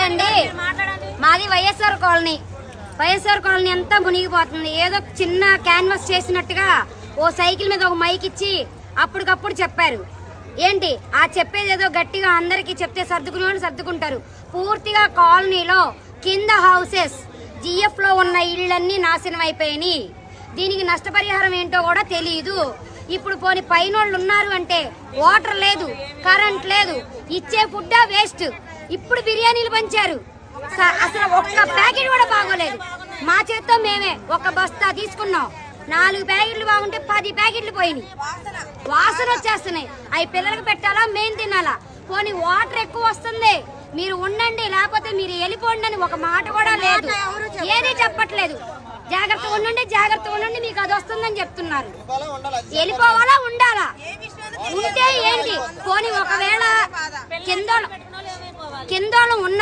అండి, మాది వైఎస్ఆర్ కాలనీ అంతా మునిగిపోతుంది. ఏదో చిన్న క్యాన్వాస్ చేసినట్టుగా ఓ సైకిల్ మీద ఒక మైక్ ఇచ్చి అప్పటికప్పుడు చెప్పారు. ఏంటి ఆ చెప్పేది ఏదో గట్టిగా అందరికి చెప్తే సర్దుకుంటారు. పూర్తిగా కాలనీలో కింద హౌసెస్ జిఎఫ్ లో ఉన్న ఇళ్లన్నీ నాశనం అయిపోయినాయి. దీనికి నష్టపరిహారం ఏంటో కూడా తెలియదు. ఇప్పుడు పోని పైనోళ్ళు ఉన్నారు అంటే వాటర్ లేదు, కరెంట్ లేదు, ఇచ్చే ఫుడ్ వేస్ట్. ఇప్పుడు బిర్యానీలు పంచారు, అసలు ఒక్క ప్యాకెట్ కూడా బాగోలేదు. మా చేత్తో మేమే ఒక బస్తా తీసుకున్నాం, 4 ప్యాకెట్లు బాగుంటే 10 ప్యాకెట్లు పోయినాయి. వాసన వచ్చేస్తున్నాయి. అవి పిల్లలకు పెట్టాలా, మేము తినాలా? పోనీ వాటర్ ఎక్కువ వస్తుంది, మీరు ఉండండి లేకపోతే మీరు వెళ్ళిపోండి అని ఒక మాట కూడా లేదు, ఏది చెప్పట్లేదు. జాగ్రత్తగా ఉండండి మీకు అది వస్తుందని చెప్తున్నారు. వెళ్ళిపోవాలా ఉండాలా? ఉంటే ఏంటి? పోనీ ఒకవేళ కింద ఉన్న